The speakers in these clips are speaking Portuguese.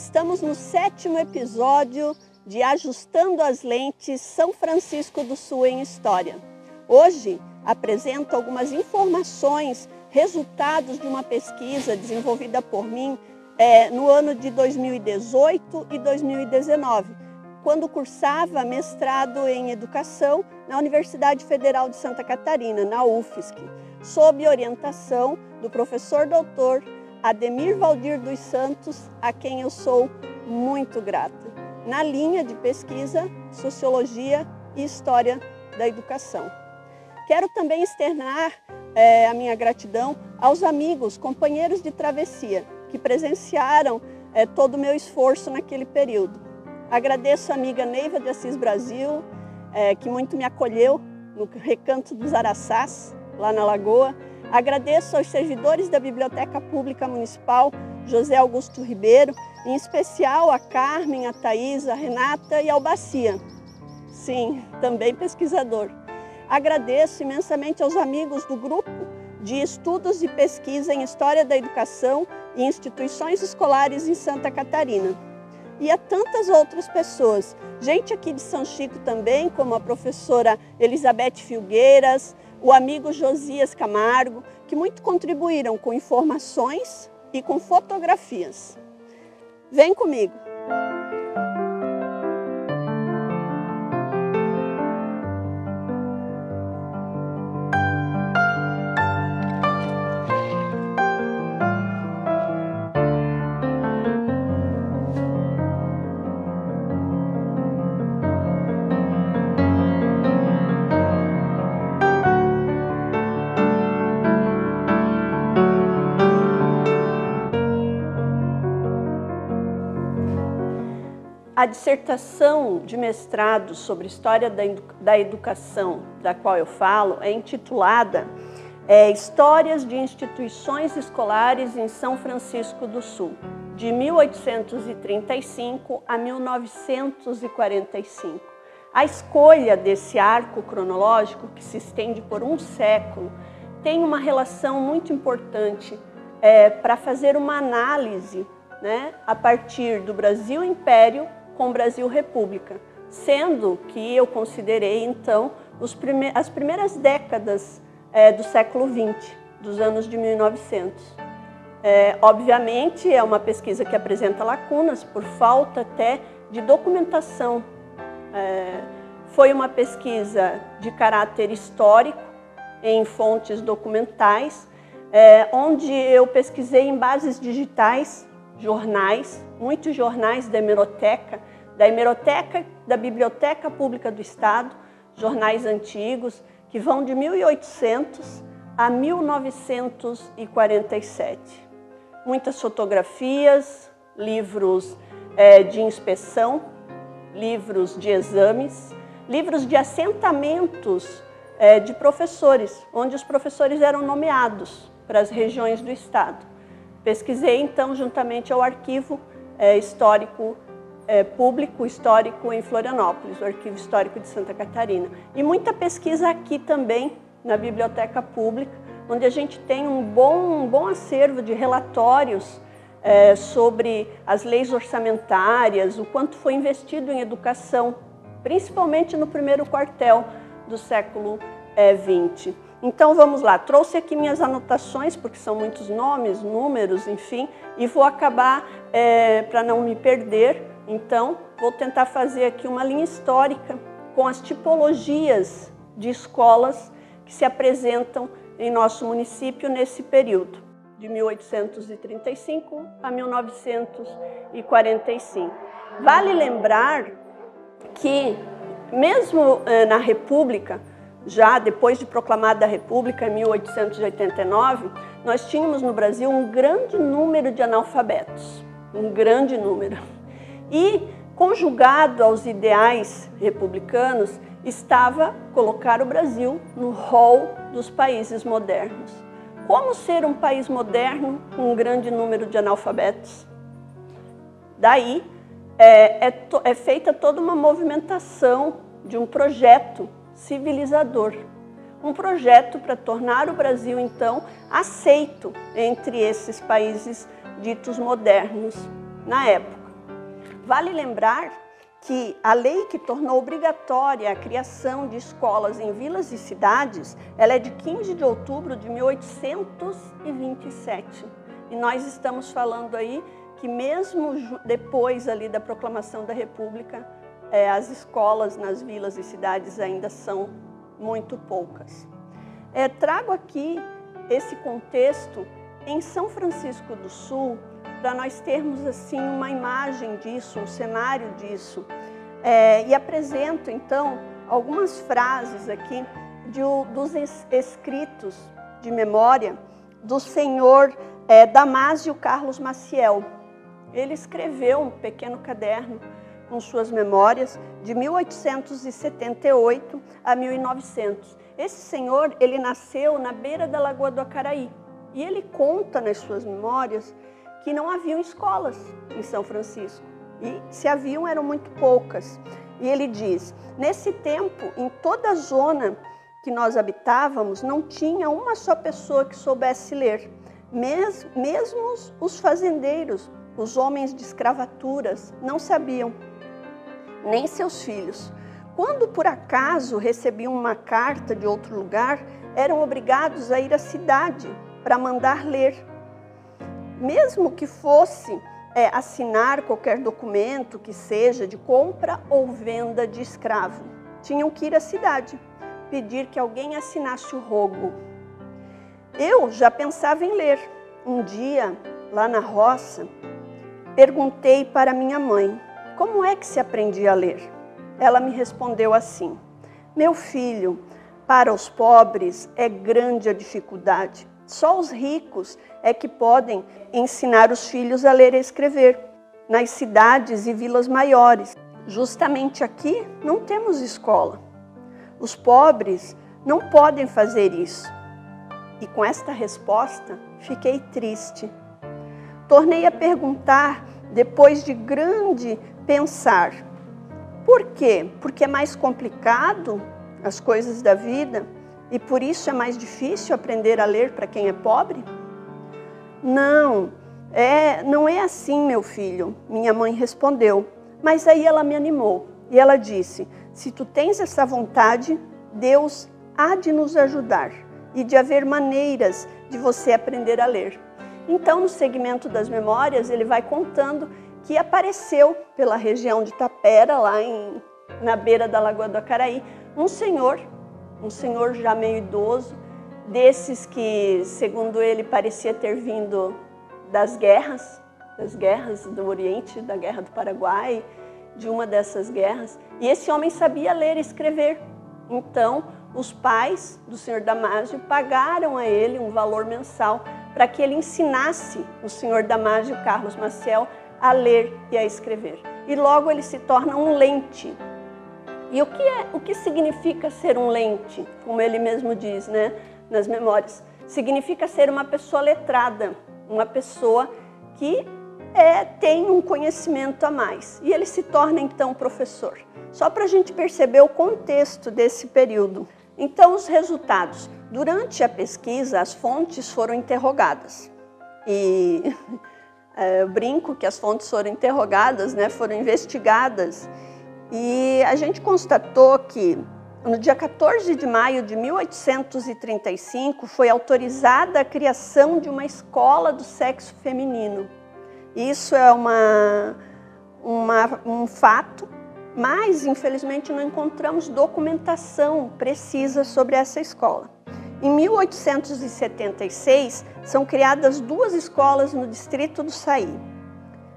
Estamos no 7º episódio de Ajustando as Lentes São Francisco do Sul em História. Hoje apresento algumas informações, resultados de uma pesquisa desenvolvida por mim no ano de 2018 e 2019, quando cursava mestrado em Educação na Universidade Federal de Santa Catarina, na UFSC, sob orientação do professor doutor Ademir Valdir dos Santos, a quem eu sou muito grata, na linha de pesquisa, Sociologia e História da Educação. Quero também externar a minha gratidão aos amigos, companheiros de travessia, que presenciaram todo o meu esforço naquele período. Agradeço a amiga Neiva de Assis Brasil, que muito me acolheu no Recanto dos Araçás, lá na Lagoa. Agradeço aos servidores da Biblioteca Pública Municipal, José Augusto Ribeiro, em especial a Carmen, a Thaís, a Renata e ao Bacia. Sim, também pesquisador. Agradeço imensamente aos amigos do grupo de estudos e pesquisa em História da Educação e instituições escolares em Santa Catarina. E a tantas outras pessoas, gente aqui de São Chico também, como a professora Elizabeth Filgueiras, o amigo Josias Camargo, que muito contribuíram com informações e com fotografias. Vem comigo! A dissertação de mestrado sobre História da Educação, da qual eu falo, é intitulada Histórias de Instituições Escolares em São Francisco do Sul, de 1835 a 1945. A escolha desse arco cronológico, que se estende por um século, tem uma relação muito importante para fazer uma análise, a partir do Brasil Império com o Brasil República, sendo que eu considerei, então, as primeiras décadas do século XX, dos anos de 1900. Obviamente, é uma pesquisa que apresenta lacunas, por falta até de documentação. Foi uma pesquisa de caráter histórico, em fontes documentais, onde eu pesquisei em bases digitais, jornais, muitos jornais da hemeroteca, da Biblioteca Pública do Estado, jornais antigos, que vão de 1800 a 1947. Muitas fotografias, livros de inspeção, livros de exames, livros de assentamentos de professores, onde os professores eram nomeados para as regiões do Estado. Pesquisei, então, juntamente ao Arquivo Histórico Público Histórico em Florianópolis, o Arquivo Histórico de Santa Catarina. E muita pesquisa aqui também, na Biblioteca Pública, onde a gente tem um bom acervo de relatórios sobre as leis orçamentárias, o quanto foi investido em educação, principalmente no primeiro quartel do século XX. Então vamos lá, trouxe aqui minhas anotações, porque são muitos nomes, números, enfim, e vou acabar, para não me perder, então vou tentar fazer aqui uma linha histórica com as tipologias de escolas que se apresentam em nosso município nesse período, de 1835 a 1945. Vale lembrar que, mesmo na República, já depois de proclamada a República, em 1889, nós tínhamos no Brasil um grande número de analfabetos, um grande número. E, conjugado aos ideais republicanos, estava colocar o Brasil no rol dos países modernos. Como ser um país moderno com um grande número de analfabetos? Daí é feita toda uma movimentação de um projeto civilizador. Um projeto para tornar o Brasil, então, aceito entre esses países ditos modernos na época. Vale lembrar que a lei que tornou obrigatória a criação de escolas em vilas e cidades, ela é de 15 de outubro de 1827. E nós estamos falando aí que mesmo depois ali da proclamação da República, as escolas nas vilas e cidades ainda são muito poucas. Trago aqui esse contexto em São Francisco do Sul, para nós termos assim uma imagem disso, um cenário disso. E apresento então algumas frases aqui dos escritos de memória do senhor Damásio Carlos Maciel. Ele escreveu um pequeno caderno com suas memórias de 1878 a 1900. Esse senhor, ele nasceu na beira da Lagoa do Acaraí e ele conta nas suas memórias que não haviam escolas em São Francisco e se haviam eram muito poucas. E ele diz, nesse tempo, em toda a zona que nós habitávamos, não tinha uma só pessoa que soubesse ler. Mesmo os fazendeiros, os homens de escravaturas, não sabiam, nem seus filhos. Quando por acaso recebiam uma carta de outro lugar, eram obrigados a ir à cidade para mandar ler. Mesmo que fosse assinar qualquer documento que seja de compra ou venda de escravo, tinham que ir à cidade, pedir que alguém assinasse o rogo. Eu já pensava em ler. Um dia, lá na roça, perguntei para minha mãe, como é que se aprendia a ler? Ela me respondeu assim, meu filho, para os pobres é grande a dificuldade. Só os ricos é que podem ensinar os filhos a ler e escrever. Nas cidades e vilas maiores, justamente aqui, não temos escola. Os pobres não podem fazer isso. E com esta resposta, fiquei triste. Tornei a perguntar, depois de grande pensar, por quê? Porque é mais complicado as coisas da vida e por isso é mais difícil aprender a ler para quem é pobre? Não é assim, meu filho, minha mãe respondeu. Mas aí ela me animou e ela disse, se tu tens essa vontade, Deus há de nos ajudar e de haver maneiras de você aprender a ler. Então, no segmento das memórias, ele vai contando que apareceu pela região de Tapera, lá na beira da Lagoa do Acaraí, um senhor já meio idoso, desses que, segundo ele, parecia ter vindo das guerras do Oriente, da Guerra do Paraguai, de uma dessas guerras. E esse homem sabia ler e escrever. Então, os pais do senhor Damásio pagaram a ele um valor mensal para que ele ensinasse o senhor Damásio Carlos Maciel a ler e a escrever. E logo ele se torna um lente. E o que significa ser um lente? Como ele mesmo diz, né, nas memórias. Significa ser uma pessoa letrada, uma pessoa que tem um conhecimento a mais. E ele se torna então professor. Só para a gente perceber o contexto desse período. Então, os resultados. Durante a pesquisa, as fontes foram interrogadas. E eu brinco que as fontes foram interrogadas, né, foram investigadas. E a gente constatou que no dia 14 de maio de 1835 foi autorizada a criação de uma escola do sexo feminino. Isso é um fato, mas infelizmente não encontramos documentação precisa sobre essa escola. Em 1876 são criadas 2 escolas no distrito do Saí.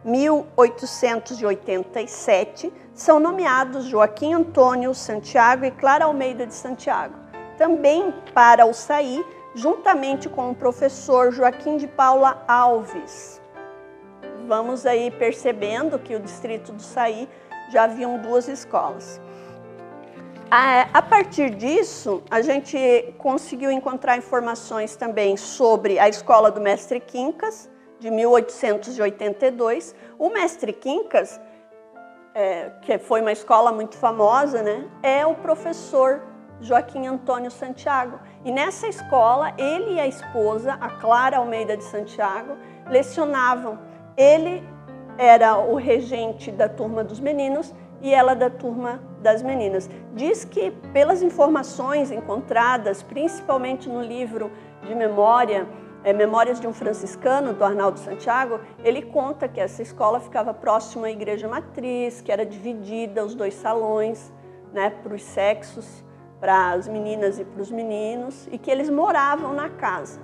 1887 são nomeados Joaquim Antônio Santiago e Clara Almeida de Santiago, também para o Saí, juntamente com o professor Joaquim de Paula Alves. Vamos aí percebendo que o distrito do Saí já haviam 2 escolas. A partir disso, a gente conseguiu encontrar informações também sobre a escola do Mestre Quincas, de 1882. O Mestre Quincas, que foi uma escola muito famosa, né, é o professor Joaquim Antônio Santiago. E nessa escola, ele e a esposa, a Clara Almeida de Santiago, lecionavam. Ele era o regente da turma dos meninos e ela da turma das meninas. Diz que, pelas informações encontradas, principalmente no livro de memória, Memórias de um Franciscano, do Arnaldo Santiago, ele conta que essa escola ficava próxima à igreja matriz, que era dividida os 2 salões, né, para os sexos, para as meninas e para os meninos, e que eles moravam na casa.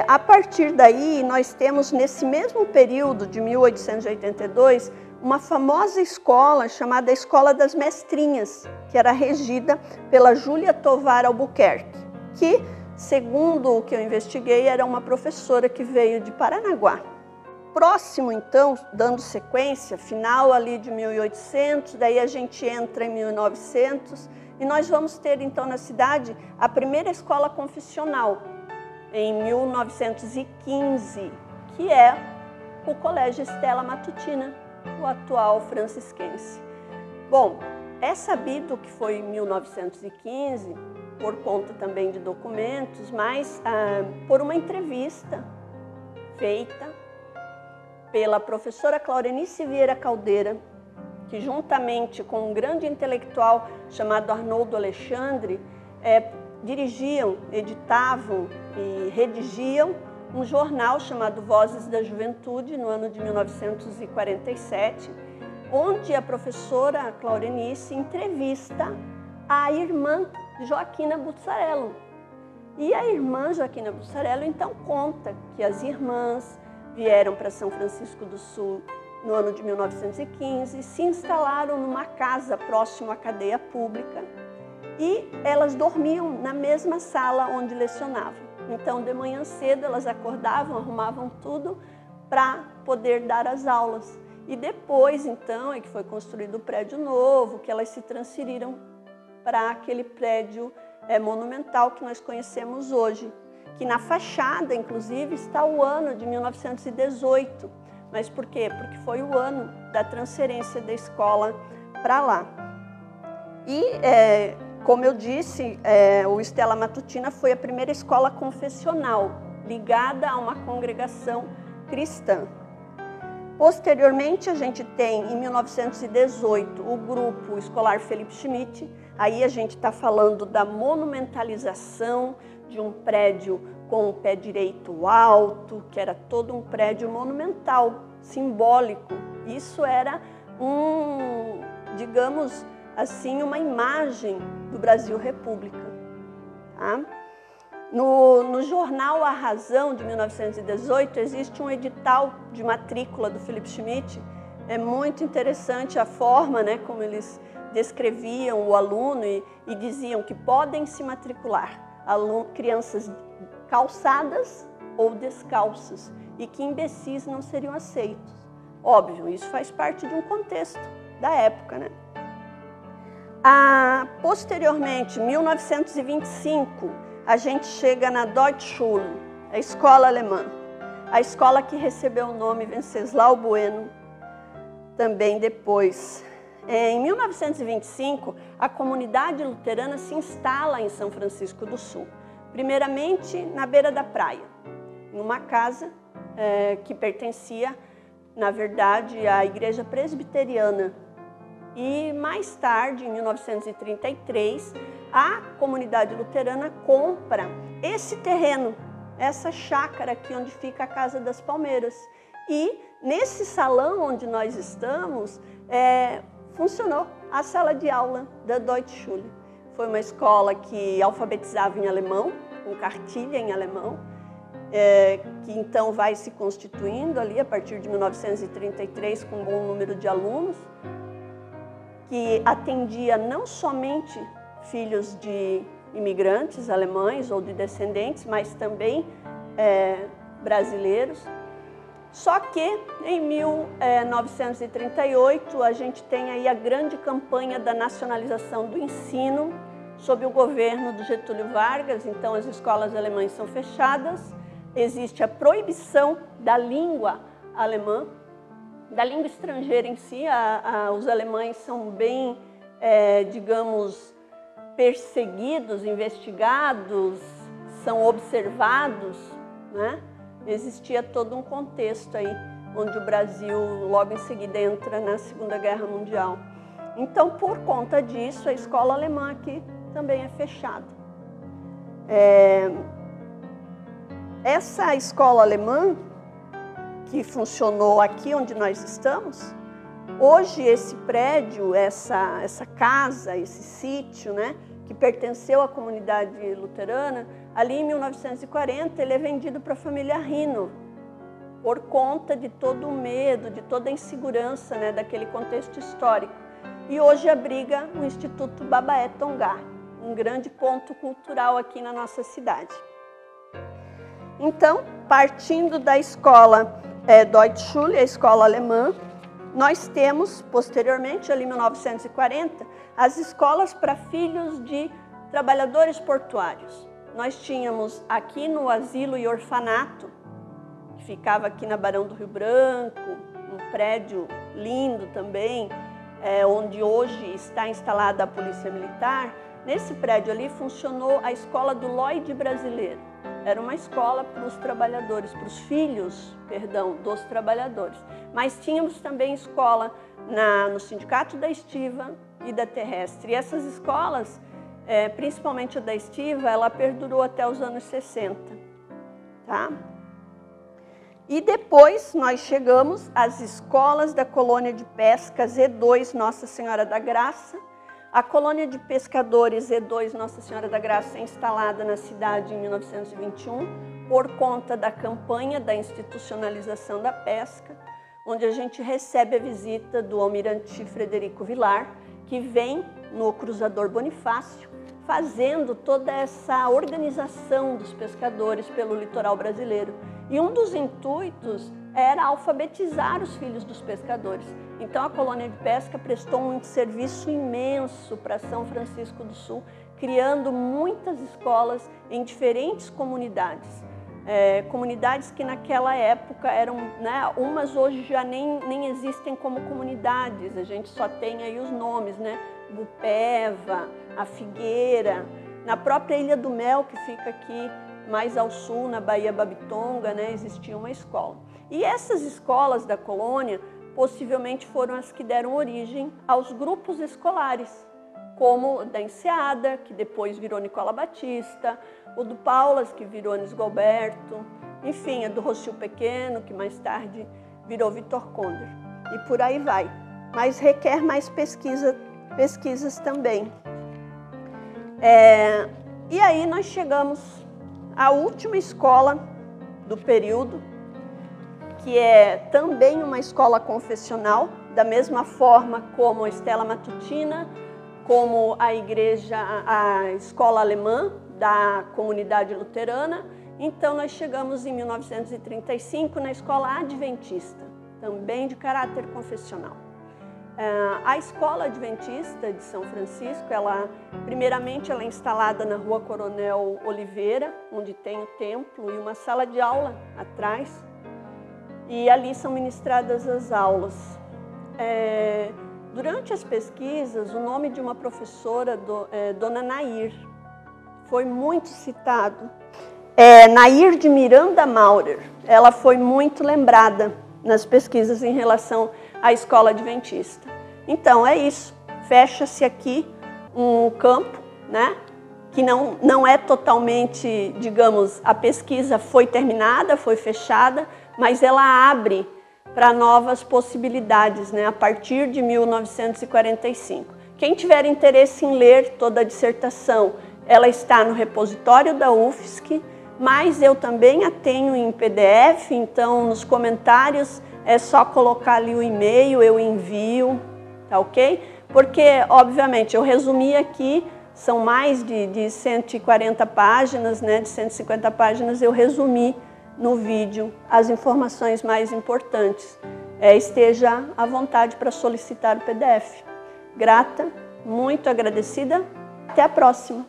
A partir daí, nós temos, nesse mesmo período de 1882, uma famosa escola chamada Escola das Mestrinhas, que era regida pela Júlia Tovar Albuquerque, que, segundo o que eu investiguei, era uma professora que veio de Paranaguá. Próximo, então, dando sequência, final ali de 1800, daí a gente entra em 1900, e nós vamos ter, então, na cidade, a primeira escola confessional, em 1915, que é o Colégio Stella Matutina, o atual francisquense. Bom, é sabido que foi em 1915, por conta também de documentos, mas por uma entrevista feita pela professora Claurenice Vieira Caldeira, que juntamente com um grande intelectual chamado Arnoldo Alexandre, dirigiam, editavam e redigiam um jornal chamado Vozes da Juventude, no ano de 1947, onde a professora Claurenice entrevista a irmã Joaquina Bussarello. E a irmã Joaquina Bussarello, então, conta que as irmãs vieram para São Francisco do Sul no ano de 1915, se instalaram numa casa próximo à cadeia pública e elas dormiam na mesma sala onde lecionavam. Então, de manhã cedo, elas acordavam, arrumavam tudo para poder dar as aulas. E depois, então, é que foi construído o prédio novo, que elas se transferiram para aquele prédio monumental que nós conhecemos hoje, que na fachada, inclusive, está o ano de 1918. Mas por quê? Porque foi o ano da transferência da escola para lá. E, como eu disse, o Stella Matutina foi a primeira escola confessional, ligada a uma congregação cristã. Posteriormente, a gente tem, em 1918, o grupo escolar Felipe Schmidt. Aí a gente está falando da monumentalização de um prédio com o pé direito alto, que era todo um prédio monumental, simbólico. Isso era digamos assim, uma imagem do Brasil República. Tá? No jornal A Razão, de 1918, existe um edital de matrícula do Felipe Schmidt. É muito interessante a forma, né, como eles descreviam o aluno e diziam que podem se matricular crianças calçadas ou descalças e que imbecis não seriam aceitos. Óbvio, isso faz parte de um contexto da época, né? Posteriormente, em 1925, a gente chega na Deutschschule, a escola alemã, a escola que recebeu o nome Venceslau Bueno, também depois. Em 1925, a comunidade luterana se instala em São Francisco do Sul, primeiramente na beira da praia, em uma casa que pertencia, na verdade, à Igreja Presbiteriana. E mais tarde, em 1933, a comunidade luterana compra esse terreno, essa chácara aqui onde fica a Casa das Palmeiras. E nesse salão onde nós estamos, funcionou a sala de aula da Deutschschule. Foi uma escola que alfabetizava em alemão, com cartilha em alemão, que então vai se constituindo ali a partir de 1933 com um bom número de alunos, que atendia não somente filhos de imigrantes alemães ou de descendentes, mas também brasileiros. Só que em 1938 a gente tem aí a grande campanha da nacionalização do ensino sob o governo do Getúlio Vargas. Então as escolas alemãs são fechadas, existe a proibição da língua alemã, da língua estrangeira em si. Os alemães são bem, digamos, perseguidos, investigados, são observados, né? Existia todo um contexto aí onde o Brasil logo em seguida entra na Segunda Guerra Mundial. Então, por conta disso, a escola alemã aqui também é fechada. Essa escola alemã, que funcionou aqui onde nós estamos, hoje esse prédio, essa casa, esse sítio, né, que pertenceu à comunidade luterana, ali em 1940 ele é vendido para a família Rino, por conta de todo o medo, de toda a insegurança, né, daquele contexto histórico. E hoje abriga o Instituto Babaé Tongá, um grande ponto cultural aqui na nossa cidade. Então, partindo da escola Deutschschule, a escola alemã, nós temos, posteriormente, ali em 1940, as escolas para filhos de trabalhadores portuários. Nós tínhamos aqui no asilo e orfanato, que ficava aqui na Barão do Rio Branco, um prédio lindo também, onde hoje está instalada a Polícia Militar. Nesse prédio ali funcionou a escola do Lloyd brasileiro. Era uma escola para os trabalhadores, para os filhos, perdão, dos trabalhadores. Mas tínhamos também escola no Sindicato da Estiva e da Terrestre. E essas escolas, principalmente a da Estiva, ela perdurou até os anos 60. Tá? E depois nós chegamos às escolas da colônia de pesca Z2 Nossa Senhora da Graça. A colônia de pescadores Z2 Nossa Senhora da Graça é instalada na cidade em 1921 por conta da campanha da institucionalização da pesca, onde a gente recebe a visita do almirante Frederico Vilar, que vem no cruzador Bonifácio, fazendo toda essa organização dos pescadores pelo litoral brasileiro. E um dos intuitos era alfabetizar os filhos dos pescadores. Então a colônia de pesca prestou um serviço imenso para São Francisco do Sul, criando muitas escolas em diferentes comunidades. Comunidades que naquela época eram, né, umas hoje já nem existem como comunidades, a gente só tem aí os nomes, né? Bupeva, a Figueira, na própria Ilha do Mel, que fica aqui mais ao sul, na Baía Babitonga, né, existia uma escola. E essas escolas da colônia possivelmente foram as que deram origem aos grupos escolares, como o da Enseada, que depois virou Nicola Batista, o do Paulas, que virou Anis Galberto, enfim, a do Rocio Pequeno, que mais tarde virou Vitor Konder. E por aí vai. Mas requer mais pesquisas também. E aí nós chegamos à última escola do período, que é também uma escola confessional, da mesma forma como a Estela Matutina, como a escola alemã da comunidade luterana. Então nós chegamos em 1935 na escola adventista, também de caráter confessional. A escola adventista de São Francisco, primeiramente ela é instalada na Rua Coronel Oliveira, onde tem o templo e uma sala de aula atrás, e ali são ministradas as aulas. Durante as pesquisas, o nome de uma professora, Dona Nair, foi muito citado. Nair de Miranda Maurer, ela foi muito lembrada nas pesquisas em relação à escola adventista. Então é isso, fecha-se aqui um campo, né, que não é totalmente, digamos, a pesquisa foi terminada, foi fechada, mas ela abre para novas possibilidades, né, a partir de 1945. Quem tiver interesse em ler toda a dissertação, ela está no repositório da UFSC, mas eu também a tenho em PDF, então nos comentários é só colocar ali o e-mail, eu envio, tá ok? Porque, obviamente, eu resumi aqui, são mais de 140 páginas, né, de 150 páginas, eu resumi no vídeo as informações mais importantes. Esteja à vontade para solicitar o PDF. Grata, muito agradecida, até a próxima!